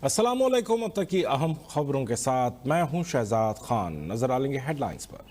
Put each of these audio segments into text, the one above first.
अस्सलामुअलैकुम। अब तक की अहम खबरों के साथ मैं हूं शहजाद खान। नजर डालेंगे हेडलाइंस पर।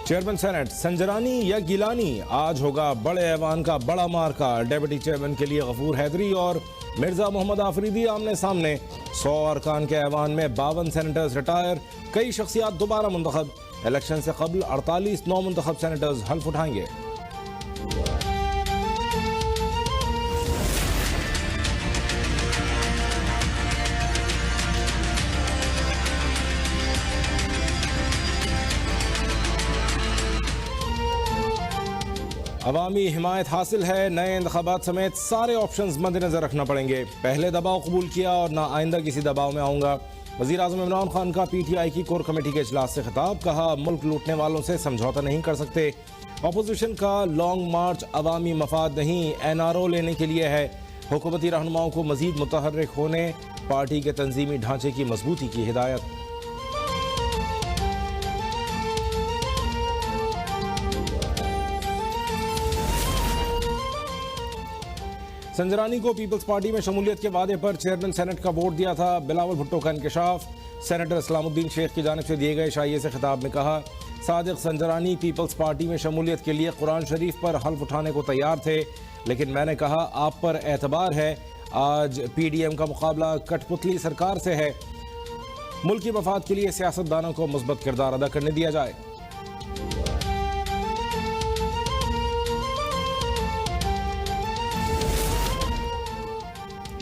चेयरमैन सेनेट संजरानी या गिलानी, आज होगा बड़े ऐवान का बड़ा मार्का। डेप्यूटी चेयरमैन के लिए गफूर हैदरी और मिर्जा मोहम्मद आफरीदी आमने सामने। 100 अरकान के ऐवान में 52 सेनेटर्स रिटायर, कई शख्सियात दोबारा मुंतखब। इलेक्शन से कबल 48 नौ मुंतखब सेनेटर्स हल्फ उठाएंगे। अवामी हिमायत हासिल है, नए इंतखाबात समेत सारे ऑप्शंस मद्देनजर रखना पड़ेंगे। पहले दबाव कबूल किया और ना आइंदा किसी दबाव में आऊंगा। वज़ीर आज़म इमरान खान का PTI की कोर कमेटी के इजलास से खिताब, कहा मुल्क लूटने वालों से समझौता नहीं कर सकते। अपोजिशन का लॉन्ग मार्च अवामी मफाद नहीं, NRO लेने के लिए है। हुकूमती रहनुमाओं को मजीद मुतहर्रिक होने, पार्टी के तंजीमी ढांचे की मजबूती की हिदायत। संजरानी को पीपल्स पार्टी में शमूलियत के वादे पर चेयरमैन सेनेट का वोट दिया था। बिलावल भुट्टो का इंकशाफ। सेनेटर इस्लामुद्दीन शेख की जानिब से दिए गए शाइए से खिताब में कहा, सादिक संजरानी पीपल्स पार्टी में शमूलियत के लिए कुरान शरीफ पर हल्फ उठाने को तैयार थे, लेकिन मैंने कहा आप पर एतबार है। आज PDM का मुकाबला कठपुतली सरकार से है। मुल्क की मफाद के लिए सियासतदानों को मुस्बत किरदार अदा करने दिया जाए।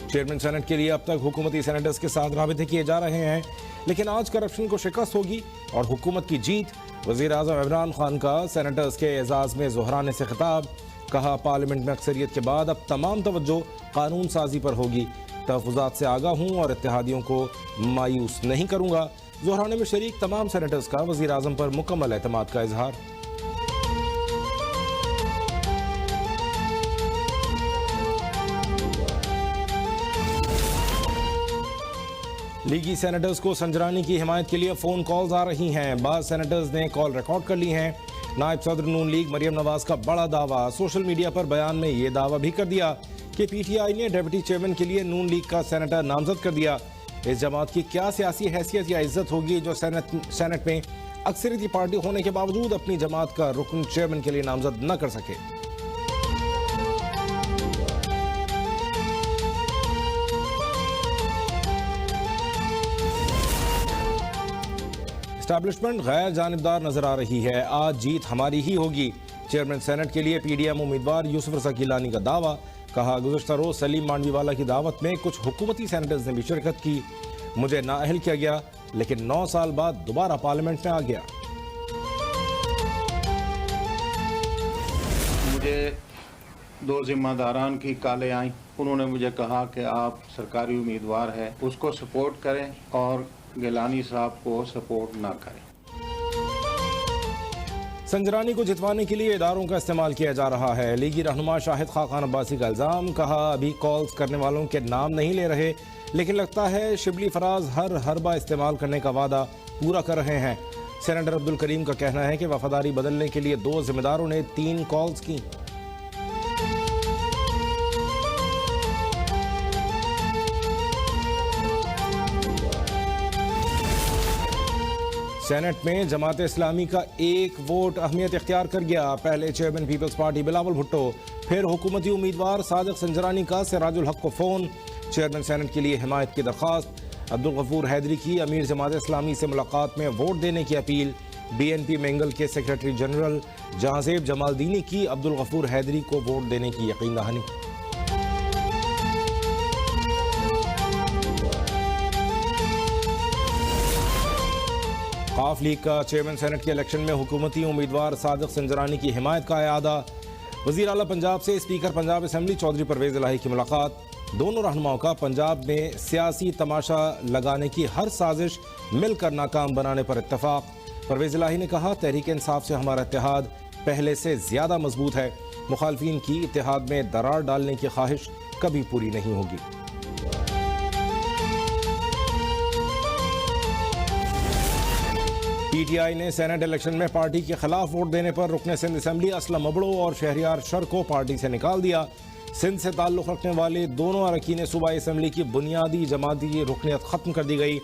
चेयरमैन सेनेट के लिए अब तक हुकूमती सेनेटर्स के साथ राबिते किए जा रहे हैं, लेकिन आज करप्शन को शिकस्त होगी और हुकूमत की जीत। वज़ीर आज़म इमरान खान का सेनेटर्स के एजाज़ में जोहराने से खिताब, कहा पार्लियामेंट में अक्सरियत के बाद अब तमाम तवज्जो कानून साजी पर होगी। तहफ़्फ़ुज़ात से आगाह हूँ और इत्तेहादियों को मायूस नहीं करूँगा। जोहराने में शरीक तमाम सेनेटर्स का वज़ीर आज़म पर मुकम्मल एतमाद का इजहार। लीगी सेनेटर्स को संजरानी की हिमायत के लिए फ़ोन कॉल्स आ रही हैं। बाज़ सेनेटर्स ने कॉल रिकॉर्ड कर ली हैं। नायब सदर नून लीग मरियम नवाज का बड़ा दावा, सोशल मीडिया पर बयान में ये दावा भी कर दिया कि PTI ने डेप्यूटी चेयरमैन के लिए नून लीग का सेनेटर नामजद कर दिया। इस जमात की क्या सियासी हैसियत या इज्जत होगी जो सेनेट में अक्सरियती पार्टी होने के बावजूद अपनी जमात का रुकन चेयरमैन के लिए नामजद न कर सके। एस्टैब्लिशमेंट गैर जानिबदार नजर आ रही है, आज जीत हमारी ही होगी। चेयरमैन सेनेट के लिए PDM उम्मीदवार यूसुफ रज़ा गिलानी का दावा, कहा गुज़श्ता रोज सलीम मांडवीवाला की दावत में कुछ हुकूमती सेनेटर्स ने भी शिरकत की। मुझे नाअहल किया गया, लेकिन 9 साल बाद दोबारा पार्लियामेंट में आ गया। मुझे 2 जिम्मेदारान की कालें आई। उन्होंने मुझे कहा कि आप सरकारी उम्मीदवार हैं, उसको सपोर्ट करें और गिलानी साहब को सपोर्ट ना करें। संजरानी को जितवाने के लिए इदारों का इस्तेमाल किया जा रहा है। लीगी रहनुमा शाहिद खान अब्बासी का इल्जाम, कहा अभी कॉल्स करने वालों के नाम नहीं ले रहे, लेकिन लगता है शिबली फराज हर हरबा इस्तेमाल करने का वादा पूरा कर रहे हैं। सेनेटर अब्दुल करीम का कहना है कि वफादारी बदलने के लिए 2 जिम्मेदारों ने 3 कॉल्स की। सेनेट में जमात इस्लामी का 1 वोट अहमियत इख्तियार कर गया। पहले चेयरमैन पीपल्स पार्टी बिलावल भुट्टो, फिर हुकूमती उम्मीदवार सादिक संजरानी का सिराजुल हक को फ़ोन। चेयरमैन सेनेट के लिए हिमायत की दरख्वास्त। अब्दुल गफूर हैदरी की अमीर जमात इस्लामी से मुलाकात में वोट देने की अपील। BNP मेंगल के सेक्रेटरी जनरल जहांजेब जमालदीनी की अब्दुल गफूर हैदरी को वोट देने की यकीन दहानी। काफ लीग का चेयरमैन सेनेट के इलेक्शन में हुकूमती उम्मीदवार सादिक संजरानी की हिमायत का अयादा। वज़ीर आला पंजाब से स्पीकर पंजाब असम्बली चौधरी परवेज़ इलाही की मुलाकात। दोनों रहनुमाओं का पंजाब में सियासी तमाशा लगाने की हर साजिश मिलकर नाकाम बनाने पर इत्तफाक। परवेज़ इलाही ने कहा तहरीक इंसाफ से हमारा इत्तेहाद पहले से ज्यादा मजबूत है। मुखालफिन की इत्तेहाद में दरार डालने की ख्वाहिश कभी पूरी नहीं होगी। पीटीआई ने सेनेट इलेक्शन में पार्टी के खिलाफ वोट देने पर रुकने सिंध असेंबली असलम अबड़ो और शहरियार शर को पार्टी से निकाल दिया। सिंध से ताल्लुक़ रखने वाले दोनों अरकान सूबाई असेंबली की बुनियादी जमाती रुकनियत ख़त्म कर दी गई।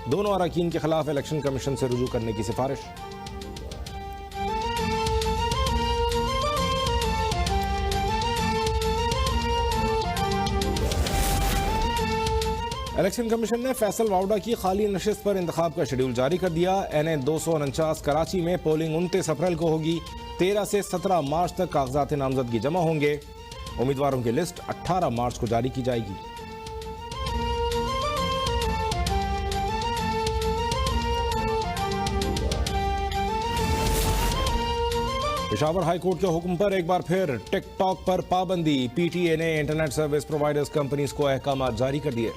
दोनों अरकान के खिलाफ इलेक्शन कमीशन से रुजू करने की सिफारिश। इलेक्शन कमीशन ने फैसल वावडा की खाली नशिस्त पर इंतखाब का शेड्यूल जारी कर दिया। NA 249 कराची में पोलिंग 29 अप्रैल को होगी। 13 से 17 मार्च तक कागजात नामजदगी जमा होंगे। उम्मीदवारों की लिस्ट 18 मार्च को जारी की जाएगी। पेशावर हाई कोर्ट के हुक्म पर एक बार फिर टिकटॉक पर पाबंदी। PTA ने इंटरनेट सर्विस प्रोवाइडर्स कंपनीज को अहकाम जारी कर दिए।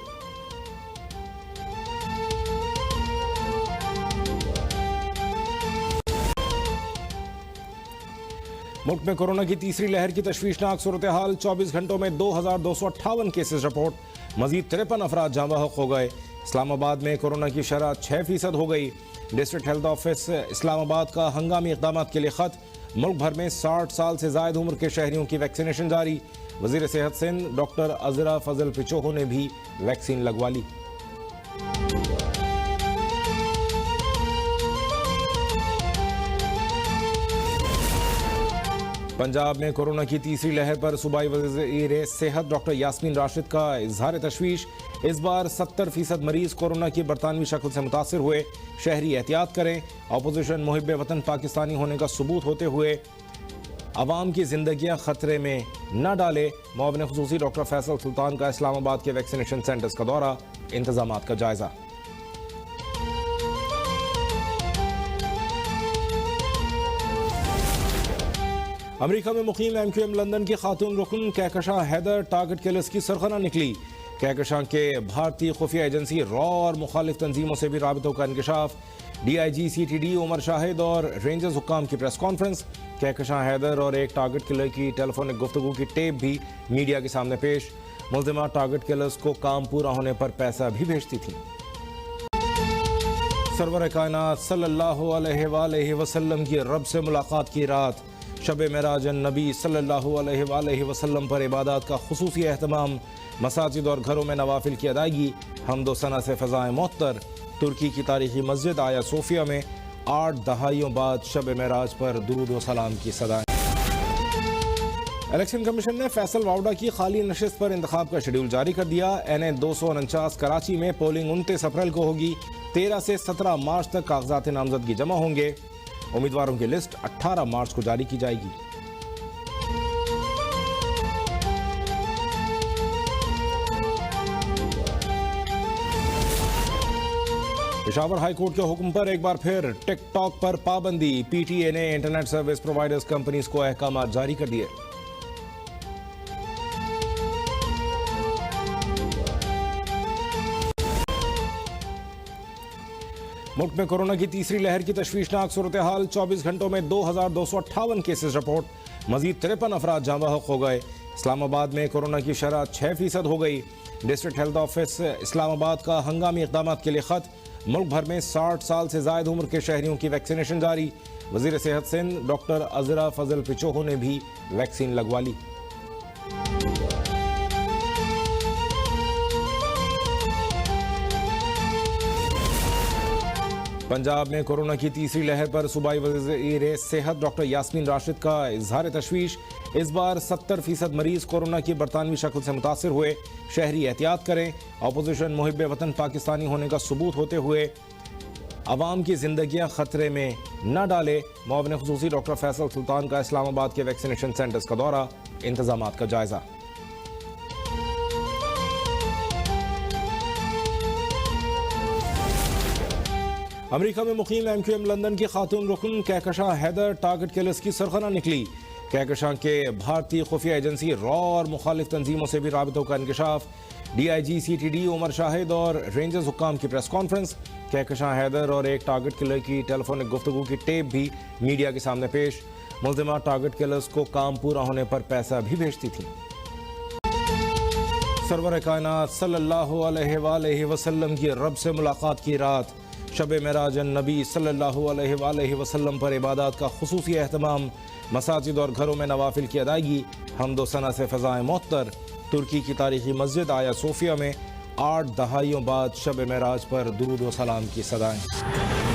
मुल्क में कोरोना की तीसरी लहर की तशवीशनाक सूरत हाल। 24 घंटों में 2258 केसेस रिपोर्ट। मजीद 53 अफराद जाँ बहक हो गए। इस्लामाबाद में कोरोना की शरह 6% हो गई। डिस्ट्रिक्ट हेल्थ ऑफिस इस्लामाबाद का हंगामी इक़दाम के लिए ख़त। मुल्क भर में 60 साल से ज़ायद उम्र के शहरियों की वैक्सीनेशन जारी। वज़ीर सेहत सिंध डॉक्टर अज़रा फजल पिचोहो ने भी वैक्सीन लगवा ली। पंजाब में कोरोना की तीसरी लहर पर सूबाई वज़ीर सेहत डॉक्टर यास्मीन राशिद का इजहार तशवीश। इस बार 70% मरीज कोरोना की बरतानवी शक्ल से मुतासर हुए। शहरी एहतियात करें। अपोजिशन मुहिब वतन पाकिस्तानी होने का सबूत होते हुए अवाम की जिंदगियां खतरे में न डाले। मुआविन खुसूसी डॉक्टर फैसल सुल्तान का इस्लामाबाद के वैक्सीनेशन सेंटर्स का दौरा। इंतजामात का जायजा। अमेरिका में मुकीम MQM लंदन की खातून रुकन कहकशां हैदर टारगेट किलर्स की सरगना निकली। कहकशां के भारतीय खुफिया एजेंसी रॉ और मुखालिफ तंजीमों से भी राबितों का इंकशाफ। DIG CTD उमर शाहिद और रेंजर्स हुक्काम की प्रेस कॉन्फ्रेंस। कहकशां हैदर और एक टारगेट किलर की टेलीफोनिक गुफ्तगू की टेप भी मीडिया के सामने पेश। मुल्ज़िमा टारगेट किलर्स को काम पूरा होने पर पैसा भी भेजती थी। सरवर कायनात सल्लल्लाहु अलैहि वसल्लम की रब से मुलाकात की रात। शब मेराज नबी सल्लल्लाहु अलैहि वसल्लम पर इबादत का खुसूसी एहतमाम। मसाजिद और घरों में नवाफिल की अदायगी। हम्दो सना से फ़ज़ाएं मुअत्तर। तुर्की की तारीखी मस्जिद आया सोफिया में 8 दहाइयों बाद शब मेराज पर दुरूद व सलाम की सदाएं। इलेक्शन कमीशन ने फैसल वावडा की खाली नशिस्त पर इंतखाब का शेड्यूल जारी कर दिया। NA 249 कराची में पोलिंग 29 अप्रैल को होगी। 13 से 17 मार्च तक कागजात नामजदगी जमा होंगे। उम्मीदवारों की लिस्ट 18 मार्च को जारी की जाएगी। पेशावर हाई कोर्ट के हुक्म पर एक बार फिर टिकटॉक पर पाबंदी। PTA ने इंटरनेट सर्विस प्रोवाइडर्स कंपनीज को अहकाम जारी कर दिए। मुल्क में कोरोना की तीसरी लहर की तशवीशनाक सूरत हाल। 24 घंटों में 2258 केसेस रिपोर्ट। मजीद 53 अफराद जाँ बहक हो गए। इस्लामाबाद में कोरोना की शरह 6% हो गई। डिस्ट्रिक्ट हेल्थ ऑफिस इस्लामाबाद का हंगामी इक़दाम के लिए ख़त। मुल्क भर में 60 साल से ज़ायद उम्र के शहरियों की वैक्सीनेशन जारी। वज़ीर सेहत सिंध डॉक्टर अज़रा फजल पिचोहो ने भी वैक्सीन लगवा ली। पंजाब में कोरोना की तीसरी लहर पर सूबाई वज़ीर सेहत डॉक्टर यास्मीन राशिद का इजहार तशवीश। इस बार 70% मरीज कोरोना की बरतानवी शक्ल से मुतासर हुए। शहरी एहतियात करें। अपोजिशन मुहिब वतन पाकिस्तानी होने का सबूत होते हुए अवाम की जिंदगियां खतरे में न डाले। मुआविन खुसूसी डॉक्टर फैसल सुल्तान का इस्लामाबाद के वैक्सीनेशन सेंटर्स का दौरा। इंतजामात का जायजा। अमेरिका में मुकीम MQM लंदन की खातून रुकन कहकशां हैदर टारगेट किलर्स की सरगना निकली। कहकशां के भारतीय खुफिया एजेंसी रॉ और मुखालिफ तंजीमों से भी राबितों का इंकशाफ। DIG CTD उमर शाहिद और रेंजर्स हुक्काम की प्रेस कॉन्फ्रेंस। कहकशां हैदर और एक टारगेट किलर की टेलीफोनिक गुफ्तगू की टेप भी मीडिया के सामने पेश। मुल्ज़िमा टारगेट किलर्स को काम पूरा होने पर पैसा भी भेजती थी। सरवर कायनात सल्लल्लाहु अलैहि वसल्लम की रब से मुलाकात की रात, शब मेराज नबी सल्लल्लाहु अलैहि वसल्लम पर इबादत का खुसूसी एहतमाम, मसाजिद और घरों में नवाफिल की अदायगी, हम्दो सना से फ़ज़ाए मुअत्तर। तुर्की की तारीखी मस्जिद आया सोफिया में 8 दहाइयों बाद शब मेराज पर दुरूद व सलाम की सदाएं।